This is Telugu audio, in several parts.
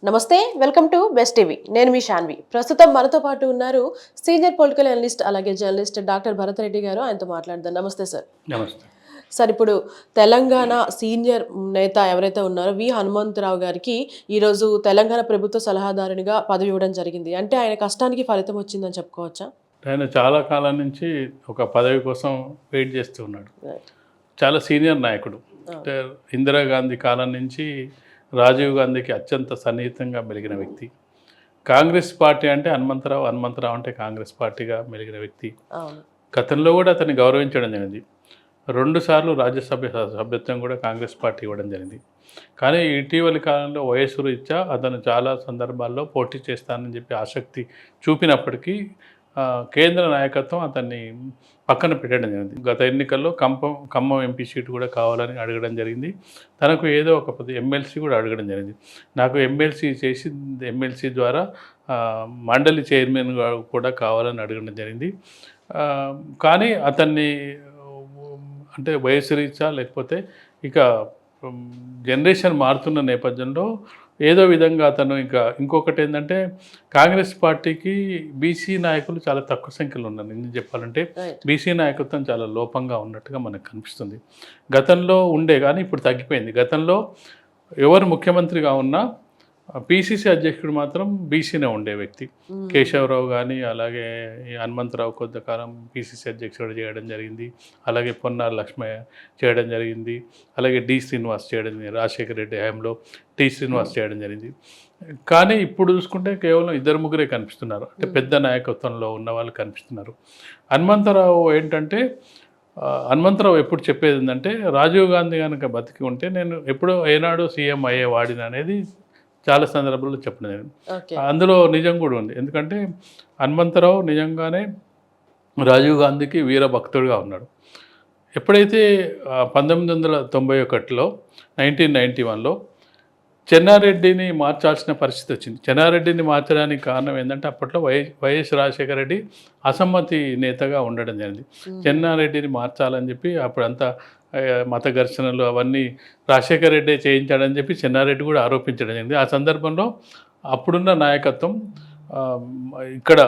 నమస్తే, వెల్కమ్ టు బెస్ట్ టీవీ. నేను మీ శాన్వి. ప్రస్తుతం మనతో పాటు ఉన్నారు సీనియర్ పొలిటికల్ అనలిస్ట్ అలాగే జర్నలిస్ట్ డాక్టర్ భరత్ రెడ్డి గారు. ఆయనతో మాట్లాడదాం. నమస్తే సార్. నమస్తే. సార్, ఇప్పుడు తెలంగాణ సీనియర్ నేత ఎవరైతే ఉన్నారో హనుమంతరావు గారికి ఈరోజు తెలంగాణ ప్రభుత్వ సలహాదారునిగా పదవి ఇవ్వడం జరిగింది. అంటే ఆయన కష్టానికి ఫలితం వచ్చిందని చెప్పుకోవచ్చా? ఆయన చాలా కాలం నుంచి ఒక పదవి కోసం వెయిట్ చేస్తూ ఉన్నాడు. చాలా సీనియర్ నాయకుడు. అంటే ఇందిరాగాంధీ కాలం నుంచి రాజీవ్ గాంధీకి అత్యంత సన్నిహితంగా మెలిగిన వ్యక్తి. కాంగ్రెస్ పార్టీ అంటే హనుమంతరావు, హనుమంతరావు అంటే కాంగ్రెస్ పార్టీగా మెలిగిన వ్యక్తి. గతంలో కూడా అతన్ని గౌరవించడం జరిగింది. 2 సార్లు రాజ్యసభ సభ్యత్వం కూడా కాంగ్రెస్ పార్టీ ఇవ్వడం జరిగింది. కానీ ఇటీవలి కాలంలో వయస్సు రీత్యా అతను చాలా సందర్భాల్లో పోటీ చేస్తానని చెప్పి ఆసక్తి చూపినప్పటికీ కేంద్ర నాయకత్వం అతన్ని పక్కన పెట్టడం జరిగింది. గత ఎన్నికల్లో ఖమ్మం ఎంపీ సీటు కూడా కావాలని అడగడం జరిగింది. తనకు ఏదో ఒక ఎమ్మెల్సీ కూడా అడగడం జరిగింది. నాకు ఎమ్మెల్సీ ద్వారా మండలి చైర్మన్ కూడా కావాలని అడగడం జరిగింది. కానీ అతన్ని అంటే వయసు రీత్యా లేకపోతే ఇక జనరేషన్ మారుతున్న నేపథ్యంలో ఏదో విధంగా అతను ఇంకొకటి ఏంటంటే కాంగ్రెస్ పార్టీకి బీసీ నాయకులు చాలా తక్కువ సంఖ్యలో ఉన్నారు. ఎందుకు చెప్పాలంటే బీసీ నాయకత్వం చాలా లోపంగా ఉన్నట్టుగా మనకు కనిపిస్తుంది. గతంలో ఉండే కానీ ఇప్పుడు తగ్గిపోయింది. గతంలో ఎవరు ముఖ్యమంత్రిగా ఉన్నా పిసిసి అధ్యక్షుడు మాత్రం బీసీనే ఉండే వ్యక్తి. కేశవరావు కానీ అలాగే హనుమంతరావు కొంతకాలం పిసిసి అధ్యక్షుడు చేయడం జరిగింది. అలాగే పొన్నాల లక్ష్మయ్య చేయడం జరిగింది. అలాగే డి శ్రీనివాస్ చేయడం జరిగింది. రాజశేఖర రెడ్డి హయాంలో టి శ్రీనివాస్ చేయడం జరిగింది. కానీ ఇప్పుడు చూసుకుంటే కేవలం 2-3 కనిపిస్తున్నారు. అంటే పెద్ద నాయకత్వంలో ఉన్న వాళ్ళు కనిపిస్తున్నారు. హనుమంతరావు ఏంటంటే హనుమంతరావు ఎప్పుడు చెప్పేది ఏంటంటే రాజీవ్ గాంధీ కనుక బతికి ఉంటే నేను ఎప్పుడో ఏనాడు సీఎం అయ్యేవాడిని అనేది చాలా సందర్భాల్లో చెప్పడం జరిగింది. అందులో నిజం కూడా ఉంది. ఎందుకంటే హనుమంతరావు నిజంగానే రాజీవ్ గాంధీకి వీరభక్తుడిగా ఉన్నాడు. ఎప్పుడైతే 1991లో 1991లో చెన్నారెడ్డిని మార్చాల్సిన పరిస్థితి వచ్చింది. చెన్నారెడ్డిని మార్చడానికి కారణం ఏంటంటే అప్పట్లో వైఎస్ రాజశేఖర రెడ్డి అసమ్మతి నేతగా ఉండడం జరిగింది. చెన్నారెడ్డిని మార్చాలని చెప్పి అప్పుడంతా మత ఘర్షణలు అవన్నీ రాజశేఖర రెడ్డి చేయించాడని చెప్పి చెన్నారెడ్డి కూడా ఆరోపించడం జరిగింది. ఆ సందర్భంలో అప్పుడున్న నాయకత్వం ఇక్కడ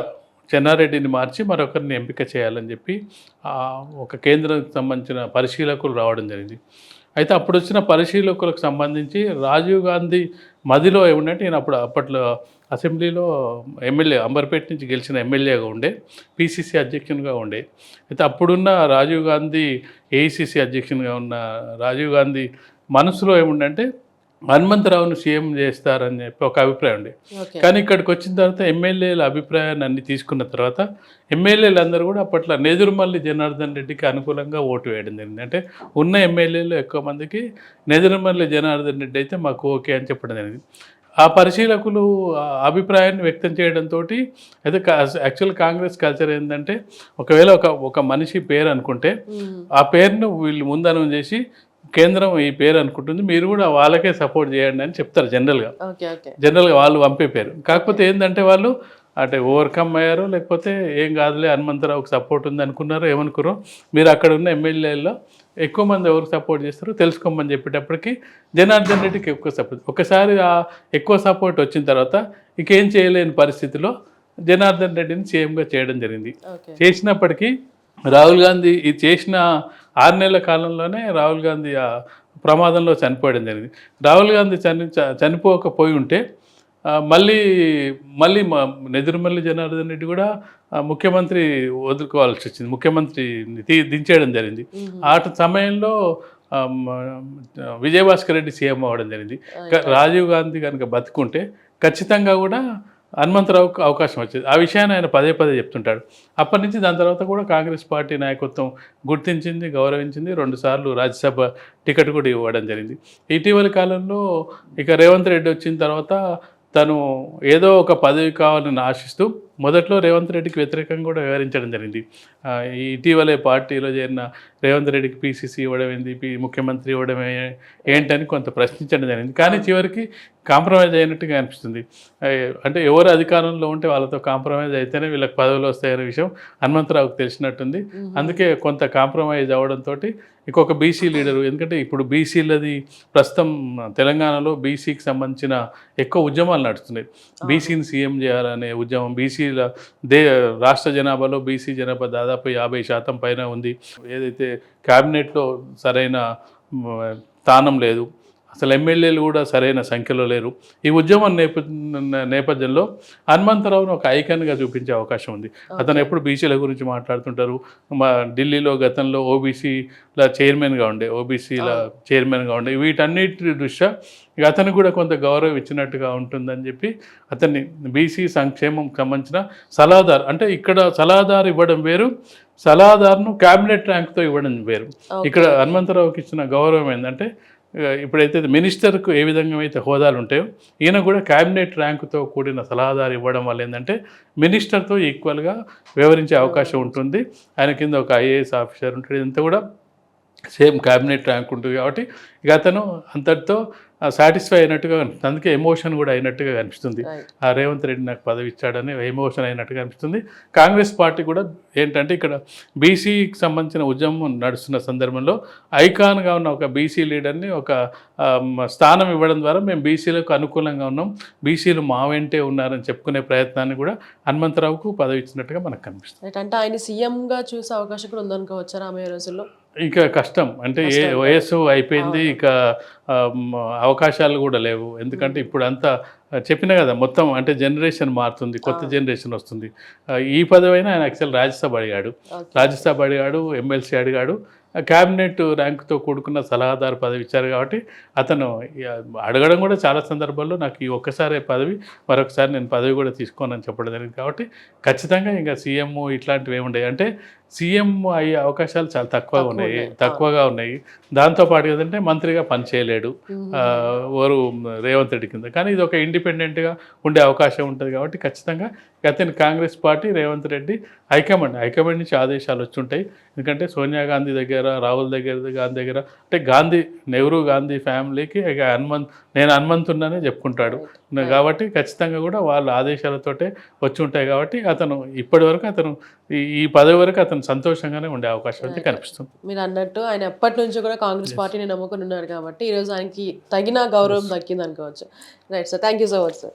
చెన్నారెడ్డిని మార్చి మరొకరిని ఎంపిక చేయాలని చెప్పి ఒక కేంద్రానికి సంబంధించిన పరిశీలకులు రావడం జరిగింది. అయితే అప్పుడు వచ్చిన పరిశీలకులకు సంబంధించి రాజీవ్ గాంధీ మదిలో ఏముందంటే నేను అప్పట్లో అసెంబ్లీలో ఎమ్మెల్యే అంబర్పేట నుంచి గెలిచిన ఎమ్మెల్యేగా ఉండే, పిసిసి అధ్యక్షునిగా ఉండే. అయితే అప్పుడున్న రాజీవ్ గాంధీ ఏఐసిసి అధ్యక్షునిగా ఉన్న రాజీవ్ గాంధీ మనసులో ఏముందంటే హనుమంతరావును సీఎం చేస్తారని చెప్పి ఒక అభిప్రాయం ఉండే. కానీ ఇక్కడికి వచ్చిన తర్వాత ఎమ్మెల్యేల అభిప్రాయాన్ని అన్ని తీసుకున్న తర్వాత ఎమ్మెల్యేలు అందరూ కూడా అప్పట్లో నెదురుమల్లి జనార్దన్ రెడ్డికి అనుకూలంగా ఓటు వేయడం జరిగింది. అంటే ఉన్న ఎమ్మెల్యేలు ఎక్కువ మందికి నెదురుమల్లి జనార్దన్ రెడ్డి అయితే మాకు ఓకే అని చెప్పడం జరిగింది. ఆ పరిశీలకులు అభిప్రాయాన్ని వ్యక్తం చేయడంతో అయితే యాక్చువల్ కాంగ్రెస్ కల్చర్ ఏంటంటే ఒకవేళ ఒక మనిషి పేరు అనుకుంటే ఆ పేరును వీళ్ళు ముందు అనౌన్స్ చేసి కేంద్రం ఈ పేరు అనుకుంటుంది, మీరు కూడా వాళ్ళకే సపోర్ట్ చేయండి అని చెప్తారు జనరల్గా వాళ్ళు పంపే పేరు. కాకపోతే ఏంటంటే వాళ్ళు అంటే ఓవర్కమ్ అయ్యారో లేకపోతే ఏం కాదులే హనుమంతరావుకి సపోర్ట్ ఉంది అనుకున్నారో ఏమనుకున్నారో, మీరు అక్కడ ఉన్న ఎమ్మెల్యేల్లో ఎక్కువ మంది ఎవరికి సపోర్ట్ చేస్తారో తెలుసుకోమని చెప్పేటప్పటికి జనార్దన్ రెడ్డికి ఎక్కువ సపోర్ట్. ఒకసారి ఆ ఎక్కువ సపోర్ట్ వచ్చిన తర్వాత ఇంకేం చేయలేని పరిస్థితిలో జనార్దన్ రెడ్డిని సీఎంగా చేయడం జరిగింది. చేసినప్పటికీ రాహుల్ గాంధీ ఇది చేసిన 6 నెలల కాలంలోనే రాహుల్ గాంధీ ఆ ప్రమాదంలో చనిపోవడం జరిగింది. రాహుల్ గాంధీ చనిపోకపోయి ఉంటే మళ్ళీ నెదురుమల్లి జనార్దన్ రెడ్డి కూడా ముఖ్యమంత్రి వదులుకోవాల్సి వచ్చింది. ముఖ్యమంత్రిని దించేయడం జరిగింది. ఆ సమయంలో విజయభాస్కర్ రెడ్డి సీఎం అవ్వడం జరిగింది. రాజీవ్ గాంధీ కనుక బతుకుంటే ఖచ్చితంగా కూడా హనుమంతరావుకు అవకాశం వచ్చేది. ఆ విషయాన్ని ఆయన పదే చెప్తుంటాడు. అప్పటి నుంచి దాని తర్వాత కూడా కాంగ్రెస్ పార్టీ నాయకత్వం గుర్తించింది, గౌరవించింది. 2 సార్లు రాజ్యసభ టికెట్ కూడా ఇవ్వడం జరిగింది. ఇటీవలి కాలంలో ఇక రేవంత్ రెడ్డి వచ్చిన తర్వాత తను ఏదో ఒక పదవి కావాలని ఆశిస్తూ మొదట్లో రేవంత్ రెడ్డికి వ్యతిరేకంగా కూడా వ్యవహరించడం జరిగింది. ఈ ఇటీవలే పార్టీలో చేరిన రేవంత్ రెడ్డికి పీసీసీ ఇవ్వడం ఏంది, ముఖ్యమంత్రి ఇవ్వడం ఏంటని కొంత ప్రశ్నించడం జరిగింది. కానీ చివరికి కాంప్రమైజ్ అయినట్టుగా అనిపిస్తుంది. అంటే ఎవరు అధికారంలో ఉంటే వాళ్ళతో కాంప్రమైజ్ అయితేనే వీళ్ళకి పదవులు వస్తాయనే విషయం హనుమంతరావుకు తెలిసినట్టుంది. అందుకే కొంత కాంప్రమైజ్ అవ్వడంతో ఇంకొక బీసీ లీడరు, ఎందుకంటే ఇప్పుడు బీసీలది ప్రస్తుతం తెలంగాణలో బీసీకి సంబంధించిన ఎక్కువ ఉద్యమాలు నడుస్తున్నాయి. బీసీని సీఎం చేయాలనే ఉద్యమం, బీసీల రాష్ట్ర జనాభాలో బీసీ జనాభా దాదాపు 50% పైన ఉంది. ఏదైతే క్యాబినెట్లో సరైన స్థానం లేదు, అసలు ఎమ్మెల్యేలు కూడా సరైన సంఖ్యలో లేరు. ఈ ఉద్యమం నేపథ్యంలో హనుమంతరావును ఒక ఐకాన్గా చూపించే అవకాశం ఉంది. అతను ఎప్పుడు బీసీల గురించి మాట్లాడుతుంటారు. మా ఢిల్లీలో గతంలో ఓబీసీల చైర్మన్గా ఉండే వీటన్నిటి దృష్ట్యా ఇక అతనికి కూడా కొంత గౌరవం ఇచ్చినట్టుగా ఉంటుందని చెప్పి అతన్ని బీసీ సంక్షేమం సంబంధించిన సలహాదారు, అంటే ఇక్కడ సలహాదారు ఇవ్వడం వేరు, సలహాదారును క్యాబినెట్ ర్యాంక్తో ఇవ్వడం వేరు. ఇక్కడ హనుమంతరావుకి ఇచ్చిన గౌరవం ఏంటంటే ఇప్పుడైతే మినిస్టర్కు ఏ విధంగా అయితే హోదాలు ఉంటాయో ఈయన కూడా క్యాబినెట్ ర్యాంకుతో కూడిన సలహాదారు ఇవ్వడం వల్ల ఏంటంటే మినిస్టర్తో ఈక్వల్గా వ్యవహరించే అవకాశం ఉంటుంది. ఆయన కింద ఒక ఐఏఎస్ ఆఫీసర్ ఉంటుంది, ఇదంతా కూడా సేమ్ క్యాబినెట్ ర్యాంక్ ఉంటుంది. కాబట్టి ఇక అతను అంతటితో సాటిస్ఫై అయినట్టుగా కనిపిస్తుంది. అందుకే ఎమోషన్ కూడా అయినట్టుగా కనిపిస్తుంది. ఆ రేవంత్ రెడ్డి నాకు పదవి ఇచ్చాడని ఎమోషన్ అయినట్టుగా కనిపిస్తుంది. కాంగ్రెస్ పార్టీ కూడా ఏంటంటే ఇక్కడ బీసీకి సంబంధించిన ఉద్యమం నడుస్తున్న సందర్భంలో ఐకాన్గా ఉన్న ఒక బీసీ లీడర్ని ఒక స్థానం ఇవ్వడం ద్వారా మేము బీసీలకు అనుకూలంగా ఉన్నాం, బీసీలు మా వెంటే ఉన్నారని చెప్పుకునే ప్రయత్నాన్ని కూడా హనుమంతరావుకు పదవి ఇచ్చినట్టుగా మనకు కనిపిస్తుంది. అంటే ఆయన సీఎంగా చూసే అవకాశం కూడా ఉందనుకోవచ్చా రాబోయే రోజుల్లో? ఇక కష్టం, అంటే వయస్సు అయిపోయింది, ఇక అవకాశాలు కూడా లేవు. ఎందుకంటే ఇప్పుడు అంతా చెప్పిన కదా, మొత్తం అంటే జనరేషన్ మారుతుంది, కొత్త జనరేషన్ వస్తుంది. ఈ పదవైనా ఆయన యాక్చువల్ రాజ్యసభ అడిగాడు, ఎమ్మెల్సీ అడిగాడు, క్యాబినెట్ ర్యాంకుతో కూడుకున్న సలహాదారు పదవి ఇచ్చారు. కాబట్టి అతను అడగడం కూడా చాలా సందర్భాల్లో నాకు ఈ ఒక్కసారి పదవి, మరొకసారి నేను పదవి కూడా తీసుకోనని చెప్పడం జరిగింది. కాబట్టి ఖచ్చితంగా ఇంకా సీఎం ఇట్లాంటివి ఏముండవు, అంటే సీఎం అయ్యే అవకాశాలు చాలా తక్కువగా ఉన్నాయి. దాంతోపాటు ఏంటంటే మంత్రిగా పనిచేయలేడు ఓరు రేవంత్ రెడ్డి కింద. కానీ ఇది ఒక ఇండిపెండెంట్గా ఉండే అవకాశం ఉంటుంది. కాబట్టి ఖచ్చితంగా అతని కాంగ్రెస్ పార్టీ, రేవంత్ రెడ్డి హైకమాండ్ నుంచి ఆదేశాలు వచ్చుంటాయి. ఎందుకంటే సోనియా గాంధీ దగ్గర, రాహుల్ గాంధీ దగ్గర, అంటే నెహ్రూ గాంధీ ఫ్యామిలీకి ఇక నేను హనుమంతున్ననే చెప్పుకుంటాడు. కాబట్టి ఖచ్చితంగా కూడా వాళ్ళ ఆదేశాలతోటే వచ్చి ఉంటాయి. కాబట్టి అతను ఇప్పటి వరకు ఈ పదవి వరకు అతను సంతోషంగానే ఉండే అవకాశం అయితే కనిపిస్తుంది. మీరు అన్నట్టు ఆయన ఎప్పటి నుంచి కూడా కాంగ్రెస్ పార్టీని నమ్ముకుని ఉన్నారు కాబట్టి ఈరోజు ఆయనకి తగిన గౌరవం దక్కింది అనుకోవచ్చు. Right sir, thank you so much sir.